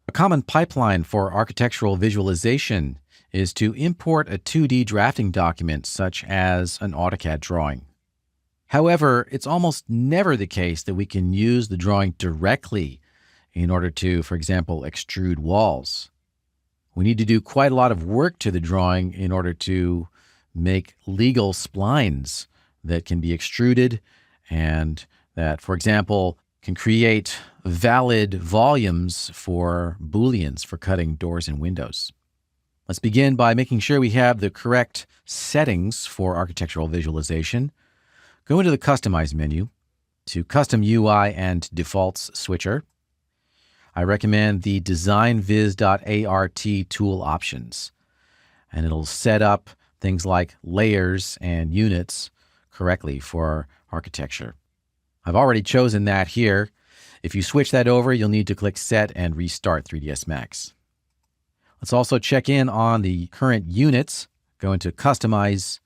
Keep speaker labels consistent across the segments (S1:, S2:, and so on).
S1: A common pipeline for architectural visualization is to import a 2D drafting document such as an AutoCAD drawing. However, it's almost never the case that we can use the drawing directly in order to, for example, extrude walls. We need to do quite a lot of work to the drawing in order to make legal splines that can be extruded and that, for example, can create valid volumes for booleans for cutting doors and windows. Let's begin by making sure we have the correct settings for architectural visualization. Go into the Customize menu to Custom UI and Defaults switcher. I recommend the DesignViz.art tool options, and it'll set up things like layers and units correctly for architecture. I've already chosen that here. If you switch that over, you'll need to click Set and restart 3ds Max. Let's also check in on the current units. Go into Customize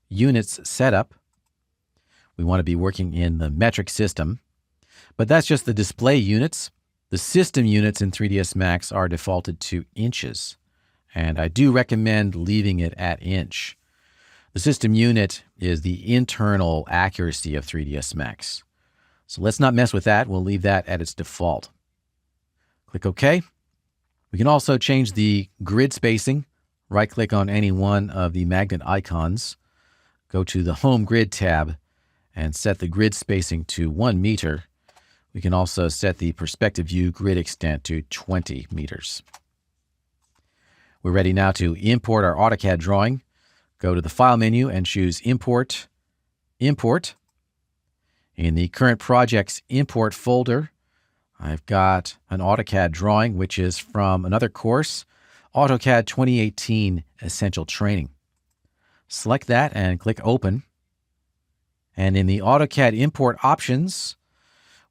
S1: Units Setup. We want to be working in the metric system, but that's just the display units. The system units in 3ds Max are defaulted to inches, and I do recommend leaving it at inch. The system unit is the internal accuracy of 3ds Max. So let's not mess with that. We'll leave that at its default. Click OK. We can also change the grid spacing. Right-click on any one of the magnet icons. Go to the Home Grid tab and set the grid spacing to 1 meter. We can also set the perspective view grid extent to 20 meters. We're ready now to import our AutoCAD drawing. Go to the File menu and choose Import, Import. In the Current Projects Import folder, I've got an AutoCAD drawing, which is from another course, AutoCAD 2018 Essential Training. Select that and click Open. And in the AutoCAD import options,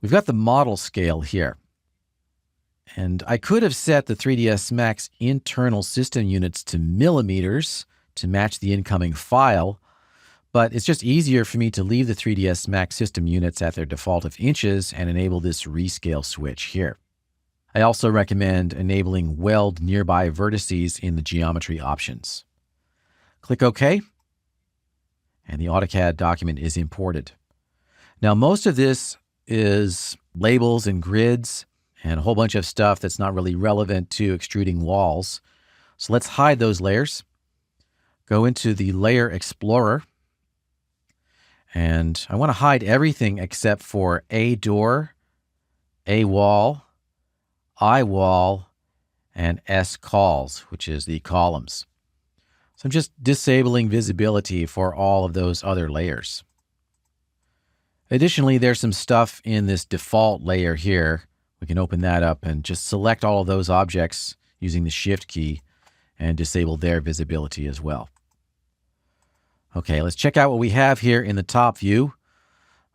S1: we've got the model scale here. And I could have set the 3ds Max internal system units to millimeters to match the incoming file, but it's just easier for me to leave the 3ds Max system units at their default of inches and enable this rescale switch here. I also recommend enabling weld nearby vertices in the geometry options. Click OK. And the AutoCAD document is imported. Now, most of this is labels and grids and a whole bunch of stuff that's not really relevant to extruding walls. So let's hide those layers. Go into the Layer Explorer. And I want to hide everything except for a door, a wall, I wall, and S calls, which is the columns. So I'm just disabling visibility for all of those other layers. Additionally, there's some stuff in this default layer here. We can open that up and just select all of those objects using the Shift key and disable their visibility as well. Okay, let's check out what we have here in the top view.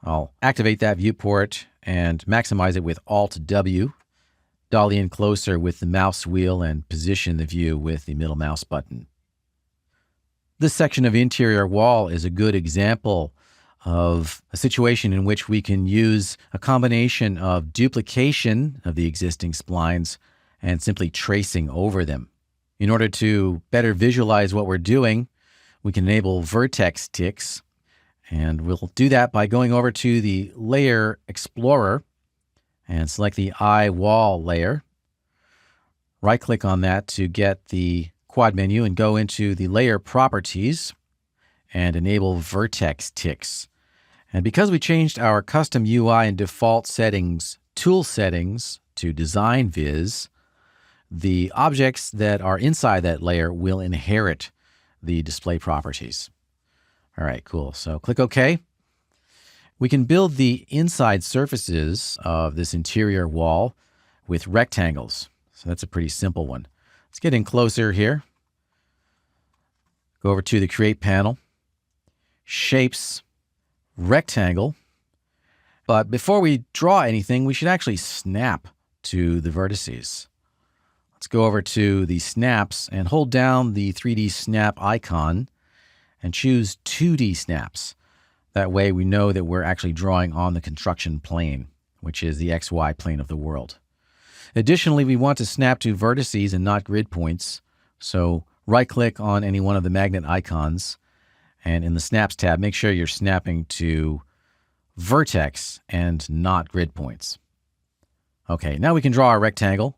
S1: I'll activate that viewport and maximize it with Alt-W. Dolly in closer with the mouse wheel and position the view with the middle mouse button. This section of interior wall is a good example of a situation in which we can use a combination of duplication of the existing splines and simply tracing over them. In order to better visualize what we're doing, we can enable vertex ticks, and we'll do that by going over to the Layer Explorer and select the Eye Wall layer. Right-click on that to get the quad menu and go into the Layer Properties and enable vertex ticks. And because we changed our custom UI and default settings, tool settings to Design Viz, the objects that are inside that layer will inherit the display properties. All right, cool. So click OK. We can build the inside surfaces of this interior wall with rectangles. So that's a pretty simple one. Let's get in closer here. Go over to the Create panel, Shapes, Rectangle. But before we draw anything, we should actually snap to the vertices. Let's go over to the snaps and hold down the 3D snap icon and choose 2D snaps. That way we know that we're actually drawing on the construction plane, which is the XY plane of the world. Additionally, we want to snap to vertices and not grid points. So right-click on any one of the magnet icons, and in the Snaps tab, make sure you're snapping to vertex and not grid points. Okay, now we can draw a rectangle.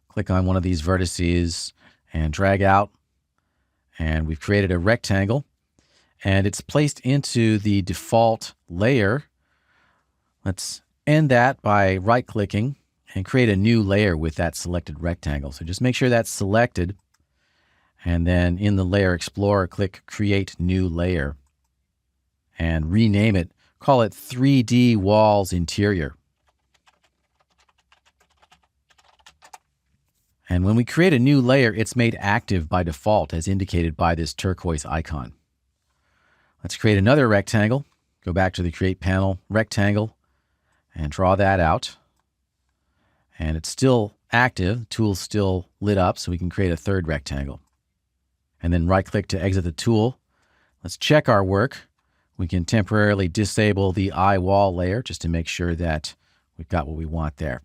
S1: Click on one of these vertices and drag out, and we've created a rectangle, and it's placed into the default layer. Let's end that by right-clicking and create a new layer with that selected rectangle. So just make sure that's selected, and then in the Layer Explorer, click Create New Layer and rename it. Call it 3D Walls Interior. And when we create a new layer, it's made active by default as indicated by this turquoise icon. Let's create another rectangle. Go back to the Create panel, Rectangle, and draw that out. And it's still active. The tool's still lit up, so we can create a third rectangle. And then right-click to exit the tool. Let's check our work. We can temporarily disable the eye wall layer just to make sure that we've got what we want there.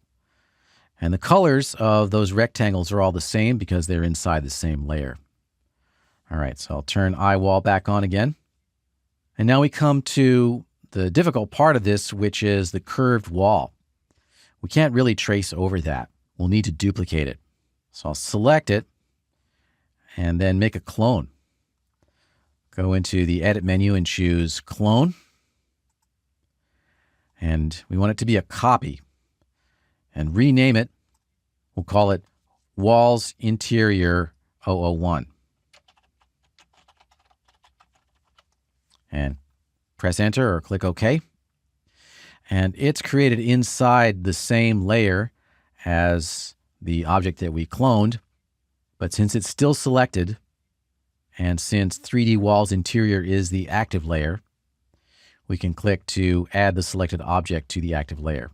S1: And the colors of those rectangles are all the same because they're inside the same layer. All right, so I'll turn eye wall back on again. And now we come to the difficult part of this, which is the curved wall. We can't really trace over that. We'll need to duplicate it. So I'll select it and then make a clone. Go into the Edit menu and choose Clone. And we want it to be a copy. And rename it. We'll call it Walls Interior 001. And press Enter or click OK. And it's created inside the same layer as the object that we cloned. But since it's still selected, and since 3D Walls Interior is the active layer, we can click to add the selected object to the active layer.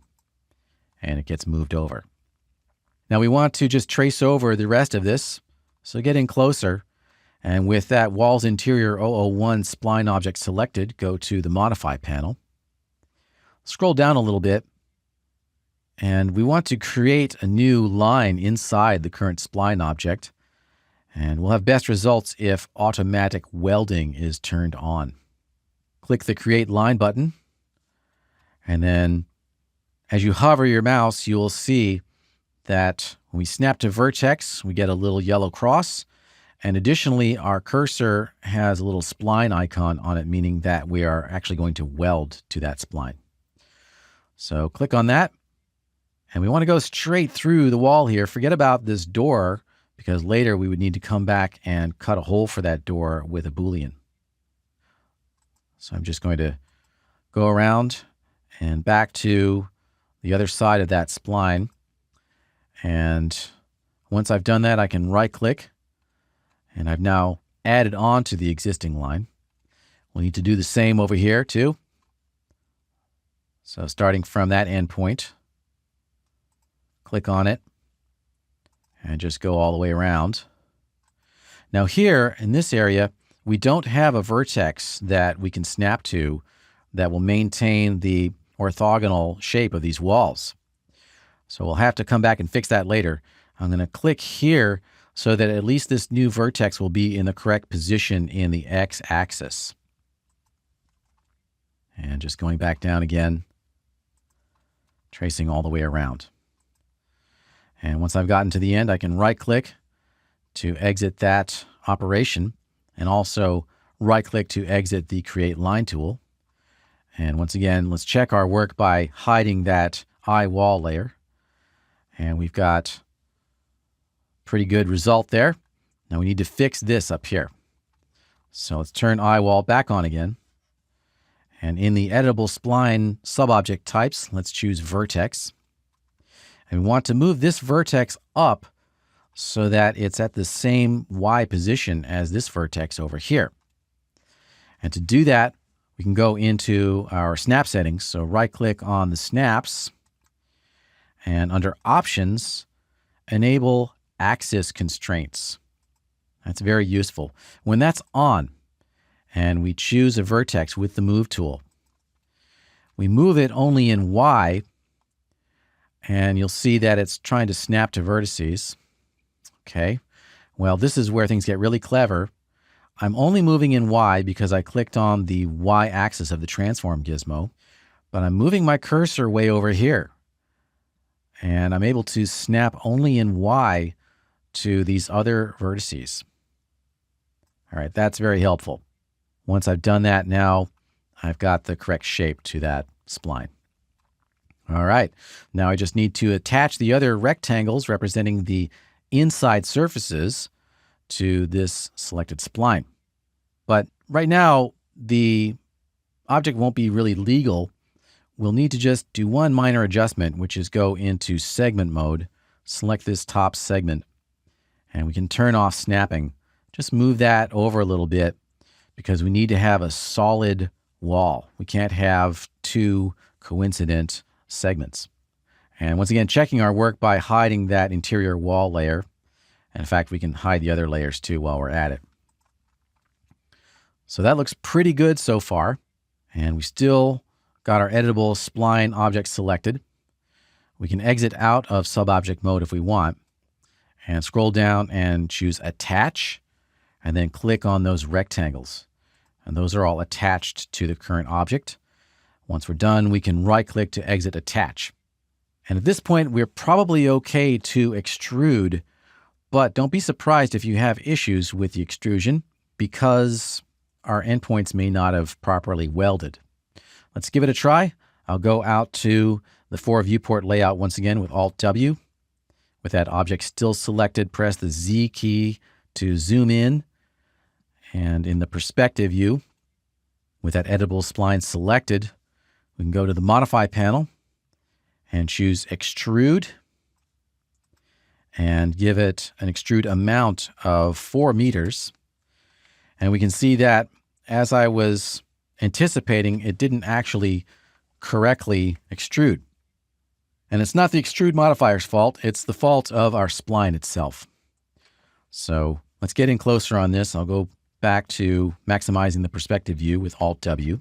S1: And it gets moved over. Now we want to just trace over the rest of this. So get in closer. And with that Walls Interior 001 spline object selected, go to the Modify panel. Scroll down a little bit. And we want to create a new line inside the current spline object. And we'll have best results if automatic welding is turned on. Click the Create Line button. And then as you hover your mouse, you will see that when we snap to vertex, we get a little yellow cross. And additionally, our cursor has a little spline icon on it, meaning that we are actually going to weld to that spline. So click on that. And we want to go straight through the wall here. Forget about this door, because later we would need to come back and cut a hole for that door with a Boolean. So I'm just going to go around and back to the other side of that spline. And once I've done that, I can right-click. And I've now added on to the existing line. We'll need to do the same over here too. So starting from that endpoint, click on it and just go all the way around. Now here in this area, we don't have a vertex that we can snap to that will maintain the orthogonal shape of these walls. So we'll have to come back and fix that later. I'm going to click here so that at least this new vertex will be in the correct position in the x-axis. And just going back down again, tracing all the way around. And once I've gotten to the end, I can right-click to exit that operation, and also right-click to exit the Create Line tool. And once again, let's check our work by hiding that eye wall layer. And we've got a pretty good result there. Now we need to fix this up here. So let's turn eye wall back on again. And in the editable spline subobject types, let's choose vertex. And we want to move this vertex up so that it's at the same Y position as this vertex over here. And to do that, we can go into our snap settings. So right-click on the snaps, and under Options, enable Axis Constraints. That's very useful. When that's on, and we choose a vertex with the Move tool, we move it only in Y. And you'll see that it's trying to snap to vertices. Okay, well, this is where things get really clever. I'm only moving in Y because I clicked on the Y axis of the transform gizmo, but I'm moving my cursor way over here. And I'm able to snap only in Y to these other vertices. All right, that's very helpful. Once I've done that, now I've got the correct shape to that spline. All right, now I just need to attach the other rectangles representing the inside surfaces to this selected spline. But right now, the object won't be really legal. We'll need to just do one minor adjustment, which is go into segment mode, select this top segment, and we can turn off snapping. Just move that over a little bit because we need to have a solid wall. We can't have two coincident segments. And once again, checking our work by hiding that interior wall layer. And in fact, we can hide the other layers too while we're at it. So that looks pretty good so far. And we still got our editable spline object selected. We can exit out of sub-object mode if we want and scroll down and choose attach and then click on those rectangles. And those are all attached to the current object. Once we're done, we can right-click to exit attach. And at this point, we're probably okay to extrude, but don't be surprised if you have issues with the extrusion because our endpoints may not have properly welded. Let's give it a try. I'll go out to the 4 viewport layout once again with Alt-W. With that object still selected, press the Z key to zoom in. And in the perspective view, with that editable spline selected, we can go to the Modify panel and choose Extrude and give it an extrude amount of 4 meters. And we can see that as I was anticipating, it didn't actually correctly extrude. And it's not the extrude modifier's fault, it's the fault of our spline itself. So let's get in closer on this. I'll go back to maximizing the perspective view with Alt-W.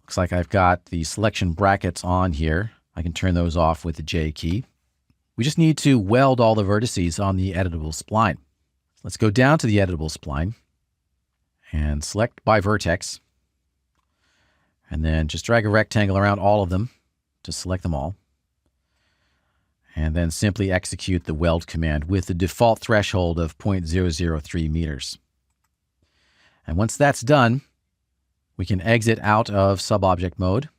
S1: Looks like I've got the selection brackets on here. I can turn those off with the J key. We just need to weld all the vertices on the editable spline. Let's go down to the editable spline and select by vertex. And then just drag a rectangle around all of them to select them all. And then simply execute the weld command with the default threshold of 0.003 meters. And once that's done, we can exit out of sub-object mode.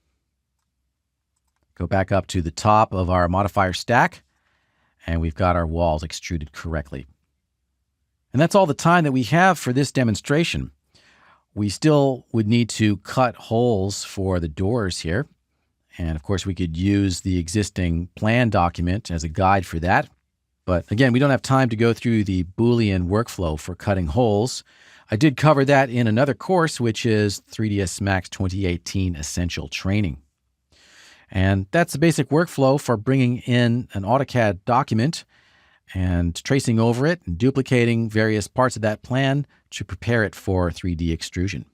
S1: Go back up to the top of our modifier stack, and we've got our walls extruded correctly. And that's all the time that we have for this demonstration. We still would need to cut holes for the doors here. And of course, we could use the existing plan document as a guide for that. But again, we don't have time to go through the Boolean workflow for cutting holes. I did cover that in another course, which is 3ds Max 2018 Essential Training. And that's the basic workflow for bringing in an AutoCAD document and tracing over it and duplicating various parts of that plan to prepare it for 3D extrusion.